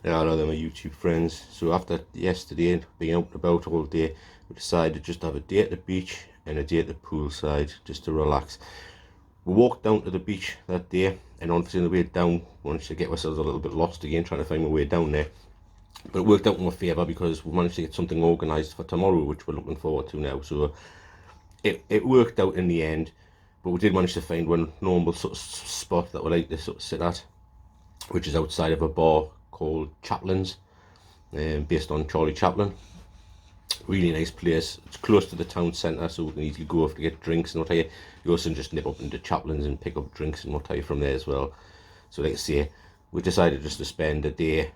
Yeah, I know they're my YouTube friends. So after yesterday being out and about all day, we decided just to have a day at the beach and a day at the poolside just to relax. We walked down to the beach that day, and obviously on the way down, we managed to get ourselves a little bit lost again trying to find my way down there. But it worked out in our favour because we managed to get something organised for tomorrow, which we're looking forward to now. So it worked out in the end, but we did manage to find one normal sort of spot that we like to sort of sit at, which is outside of a bar called Chaplin's, based on Charlie Chaplin. Really nice place. It's close to the town centre, so we can easily go off to get drinks and what have you. You also can just nip up into Chaplin's and pick up drinks and what have you from there as well. So like I say, we decided just to spend a day,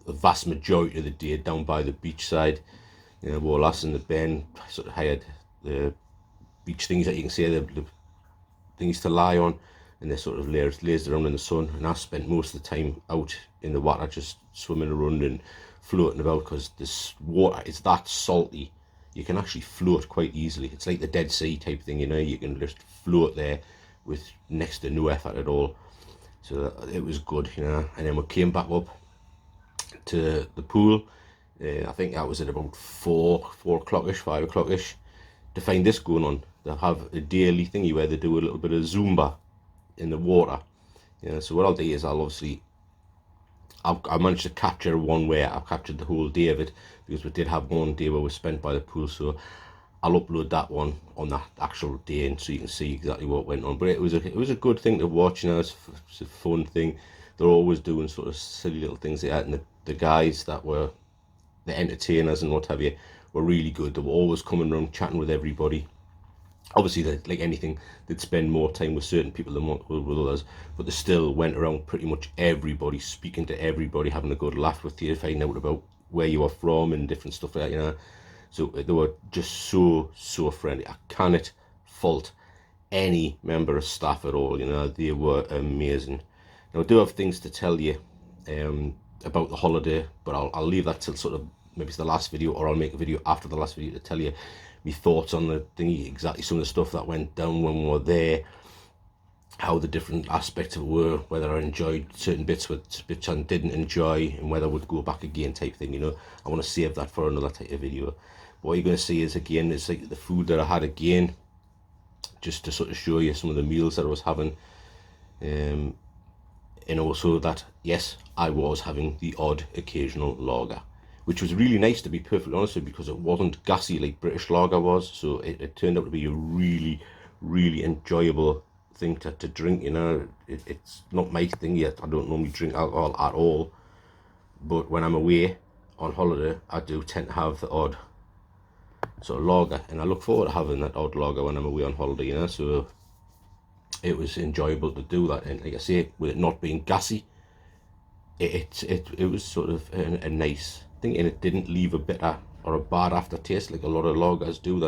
the vast majority of the day, down by the beachside. You know, Wallace and the Ben sort of hired the beach things that you can see, the things to lie on, and they're sort of lazed around in the sun. And I spent most of the time out in the water, just swimming around and floating about, because this water is that salty you can actually float quite easily. It's like the Dead Sea type thing, you know, you can just float there with next to no effort at all. So it was good, you know. And then we came back up to the pool. I think that was at about 4 o'clock-ish, 5 o'clock-ish, to find this going on. They have a daily thingy where they do a little bit of Zumba in the water. You know, so what I'll do is I managed to capture one where I've captured the whole day of it, because we did have one day where we spent by the pool, so I'll upload that one on that actual day, and so you can see exactly what went on. But it was a good thing to watch, you know. It's a fun thing. They're always doing sort of silly little things like that, and the guys that were the entertainers and what have you were really good. They were always coming around chatting with everybody. Obviously, like anything, they'd spend more time with certain people than with others, but they still went around pretty much everybody, speaking to everybody, having a good laugh with you, finding out about where you are from and different stuff like that, you know. So they were just so friendly. I cannot fault any member of staff at all, you know. They were amazing. Now, I do have things to tell you about the holiday, but I'll leave that till sort of maybe it's the last video, or I'll make a video after the last video to tell you my thoughts on the thingy, exactly some of the stuff that went down when we were there, how the different aspects of it were, whether I enjoyed certain bits, bits I didn't enjoy, and whether I would go back again type thing, you know. I want to save that for another type of video. But what you're going to see is, again, it's like the food that I had again, just to sort of show you some of the meals that I was having, and also that, yes, I was having the odd occasional lager, which was really nice, to be perfectly honest with you, because it wasn't gassy like British lager was. So it turned out to be a really enjoyable thing to drink, you know. It's not my thing yet. I don't normally drink alcohol at all, but when I'm away on holiday, I do tend to have the odd sort of lager, and I look forward to having that odd lager when I'm away on holiday, you know. So it was enjoyable to do that, and like I say, with it not being gassy, it was sort of a nice thing, and it didn't leave a bitter or a bad aftertaste like a lot of lagers do.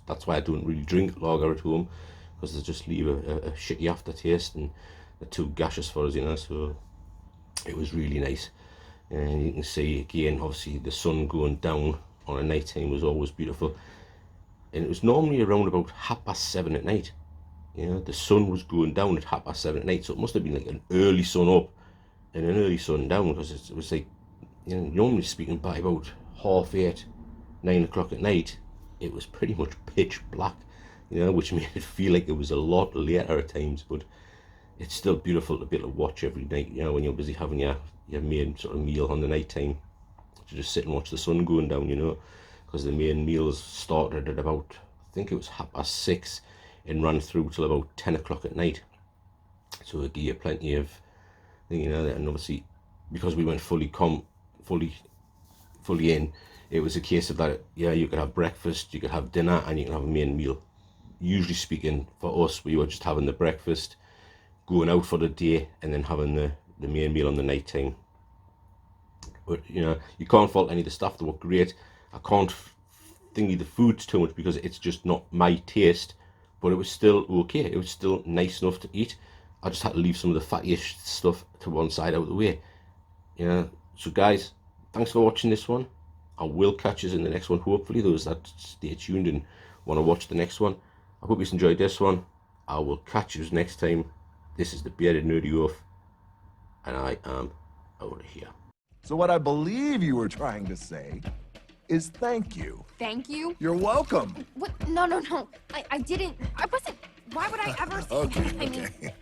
That's why I don't really drink lager at home, because they just leave a shitty aftertaste, and they're too gaseous for us, you know. So it was really nice. And you can see again, obviously the sun going down on a night time was always beautiful, and it was normally around about 7:30 at night. You know, the sun was going down at 7:30 at night, so it must have been like an early sun up and an early sun down, because it was like, you know, normally speaking, by about 8:30, 9 o'clock at night, it was pretty much pitch black, you know, which made it feel like it was a lot later at times. But it's still beautiful to be able to watch every night, you know, when you're busy having your main sort of meal on the night time, to just sit and watch the sun going down, you know, because the main meals started at about, I think it was 6:30, and ran through till about 10 o'clock at night. So it gave you plenty of, you know. And obviously, because we went fully in, it was a case of that, yeah, you could have breakfast, you could have dinner, and you can have a main meal. Usually speaking, for us, we were just having the breakfast, going out for the day, and then having the main meal on the night time. But, you know, you can't fault any of the staff. They were great. I can't thingy the foods too much, because it's just not my taste, but it was still okay. It was still nice enough to eat. I just had to leave some of the fatty-ish stuff to one side, out of the way. You know, so guys, thanks for watching this one. I will catch you in the next one, hopefully. Those that stay tuned and want to watch the next one, I hope you enjoyed this one. I will catch you next time. This is the Bearded Nerdy Oaf, and I am out of here. So what I believe you were trying to say is thank you. Thank you? You're welcome. What? No. I didn't. I wasn't. Why would I ever say that? I mean, Okay.